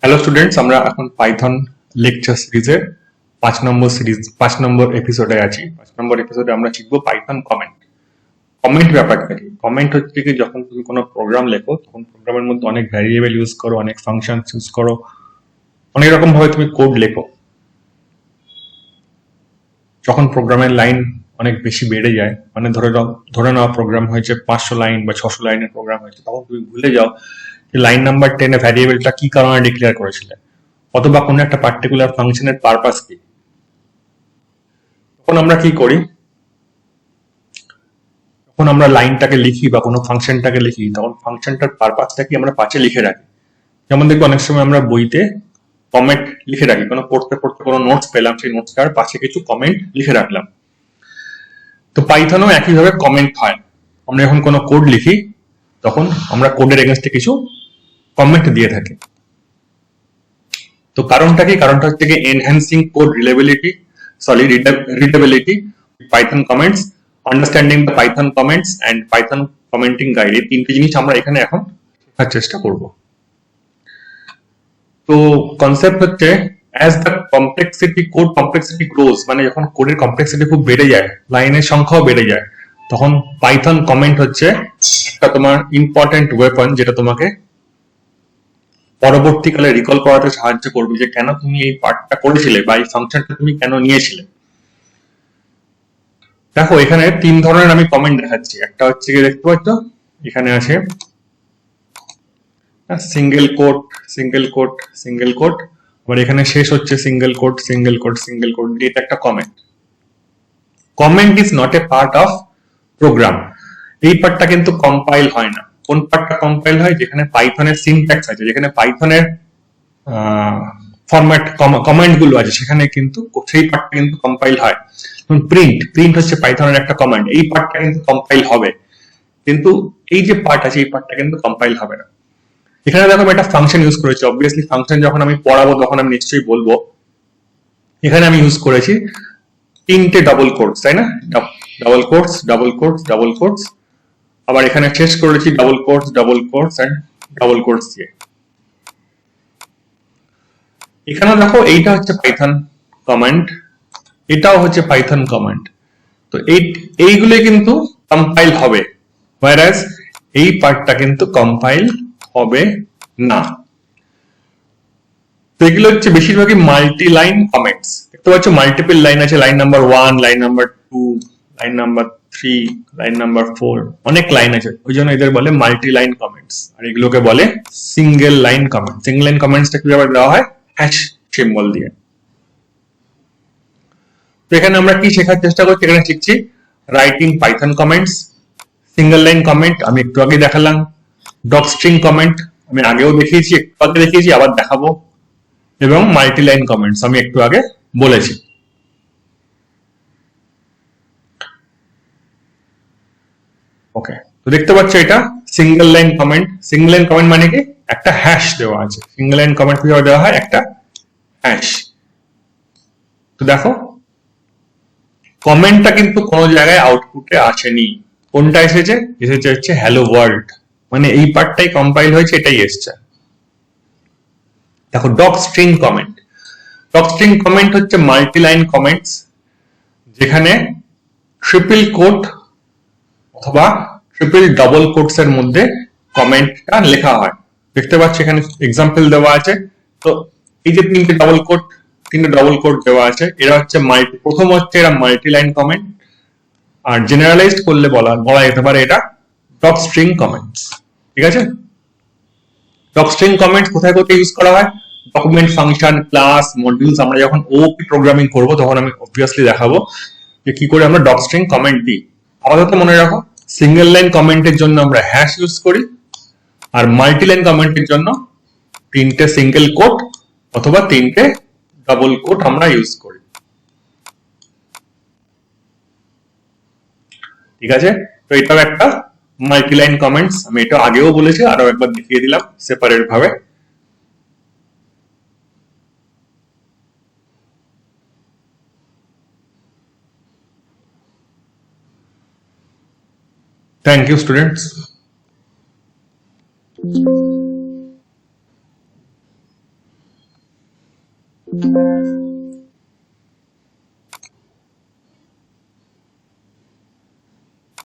Hello students, আমরা এখন Python lecture সিরিজের 5 নম্বর এপিসোডে আছি। 5 নম্বর এপিসোডে আমরা শিখবো পাইথন কমেন্ট। কমেন্ট ব্যাপারটা কি? কমেন্ট হচ্ছে কি, যখন তুমি কোনো প্রোগ্রাম লেখো তখন প্রোগ্রামের মধ্যে অনেক ভ্যারিয়েবল ইউজ করো, অনেক ফাংশন ইউজ করো, অনেক রকম ভাবে তুমি কোড লেখো। যখন প্রোগ্রামের লাইন অনেক বেশি বেড়ে যায়, মানে ধরে নাও প্রোগ্রাম হয়েছে 500 লাইন বা 600 লাইনের প্রোগ্রাম হয়েছে, তখন তুমি ভুলে যাও যে লাইন নাম্বার 10 ভ্যারিয়েবলটা কি কারণে ডিক্লেয়ার করেছিলে, অথবা কোনো একটা পার্টিকুলার ফাংশনের পারপাস কি। তখন আমরা কি করি, যখন আমরা লাইনটাকে লিখি বা কোনো ফাংশনটাকে লিখি, তখন ফাংশনটার পারপাসটা কি আমরা পাশে লিখে রাখি। যেমন দেখবো অনেক সময় আমরা বইতে কমেন্ট লিখে রাখি, কোনো পড়তে পড়তে কোনো নোটস পেলাম, সেই নোটসটার পাশে কিছু কমেন্ট লিখে রাখলাম। তো পাইথনেও একইভাবে কমেন্ট হয়। আমরা যখন কোনো কোড লিখি তখন আমরা কোডের এগেনস্টে কিছু কমেন্ট দিয়ে থাকি। তো কারণটা কি? কারণটা হচ্ছে কি, enhancing code readability python comments, understanding the python comments and python commenting guide. এই তিনটে জিনিস আমরা এখানে এখন শেখার চেষ্টা করব। তো কনসেপ্ট হচ্ছে, as the code complexity grows, মানে যখন কোডের কমপ্লেক্সিটি খুব বেড়ে যায়, লাইনের সংখ্যাও বেড়ে যায়, তখন পাইথন কমেন্ট হচ্ছে একটা তোমার ইম্পর্টেন্ট ওয়েপন, যেটা তোমাকে পরবর্তীকালে রিকল করাতে সাহায্য করবে যে কেন তুমি এই পার্টটা করেছিলে বা এই ফাংশনটা তুমি কেন নিয়েছিলে। দেখো, এখানে 3 ধরনের আমি কমেন্ট দেখাচ্ছি। একটা হচ্ছে কি, দেখতে পাচ্ছ এখানে আছে সিঙ্গেল কোট, আবার এখানে শেষ হচ্ছে সিঙ্গেল কোট। এটা একটা comment. Comment is not a part of program. এই পার্টটা কিন্তু কম্পাইল হয় না। কোন পার্টটা কম্পাইল হয়? যেখানে পাইথনের সিনট্যাক্স আছে, যেখানে পাইথনের ফরম্যাট কমান্ড গুলো আছে, সেখানে কিন্তু সেই পার্টটা কিন্তু কম্পাইল হয়। প্রিন্ট হচ্ছে পাইথনের একটা কমান্ড, এই পার্টটা কিন্তু কম্পাইল হবে, কিন্তু এই যে পার্ট আছে এই পার্টটা কিন্তু কম্পাইল হবে না। এখানে দেখো আমি একটা ফাংশন ইউজ করেছি। অবভিয়াসলি ফাংশন যখন আমি পড়াবো তখন আমি নিশ্চয়ই বলবো। এখানে আমি ইউজ করেছি 3টে ডাবল কোটস, তাই না? ডাবল কোটস, আবার এখানে শেষ করেছি double quotes and double quotes দিয়ে। এখানে দেখো এইটা হচ্ছে পাইথন কমান্ড, এটাও হচ্ছে পাইথন কমান্ড। তো এইগুলো কিন্তু কম্পাইল হবে, whereas এই পার্টটা কিন্তু কম্পাইল হবে না। তো এগুলো হচ্ছে বেশিরভাগই মাল্টি লাইন কমেন্টস। দেখতে পাচ্ছ মাল্টিপল লাইন আছে, line number 1, line number 2, line number 3, line number 4, অনেক লাইন আছে, ওই জন্য এদের বলে মাল্টি লাইন কমেন্টস। আর এগুলোকে বলে single line comment. Single line কমেন্টসটা কিভাবে দেওয়া হয়? হ্যাশ সিম্বল দিয়ে। তো এখানে আমরা কি শেখার চেষ্টা করছি? এখানে শিখছি writing Python comments, single line comment আমি একটু আগে দেখালাম, ডক স্ট্রিং কমেন্ট আমি আগেও দেখিয়েছি, একটু আগে দেখিয়েছি, আবার দেখাবো, এবং মাল্টি লাইন কমেন্টস আমি একটু আগে বলেছি। ওকে, তো দেখতে পাচ্ছ এটা single line comment. Single line comment মানে কি? একটা হ্যাশ দেওয়া আছে। সিঙ্গেল লাইন কমেন্ট কিভাবে দেওয়া হয়? একটা হ্যাশ। তো দেখো কমেন্টটা কিন্তু কোনো জায়গায় আউটপুটে আসেনি। কোনটা এসেছে? এসেছে হচ্ছে হ্যালো ওয়ার্ল্ড, মানে এই পার্টটাই কম্পাইল হয়েছে, এটাই এসছে। দেখো ডক স্ট্রিং কমেন্ট হচ্ছে মাল্টি লাইন কমেন্টস, যেখানে ট্রিপল কোট অথবা ট্রিপল ডাবল কোটস এর মধ্যে কমেন্টটা লেখা হয়। দেখতে পাচ্ছ এখানে এক্সাম্পল দেওয়া আছে। তো এই যে তিনটে ডাবল কোট দেওয়া আছে, এরা হচ্ছে প্রথম হচ্ছে এরা মাল্টি লাইন কমেন্ট, আর জেনারেলাইজড করলে বলা যেতে পারে এটা ডক স্ট্রিং কমেন্টস। ঠিক আছে? ডক স্ট্রিং কমেন্টস কোথায় কোথায় ইউজ করা হয়? Document, function, class, modules. আমরা যখন ওপি প্রোগ্রামিং করব তখন আমি অবভিয়াসলি দেখাবো যে কি করে আমরা ডক স্ট্রিং কমেন্ট দিই। আপাতত মনে রাখো, সিঙ্গেল লাইন কমেন্টের জন্য আমরা হ্যাশ ইউজ করি, আর মাল্টি লাইন কমেন্টের জন্য 3টে সিঙ্গেল কোট অথবা 3টে ডাবল কোট আমরা ইউজ করি। ঠিক আছে? তো এটাও একটা মাল্টি লাইন কমেন্টস। আমি এটা আগেও বলেছি, আরো একবার দেখিয়ে দিলাম সেপারেট ভাবে। Thank you, students.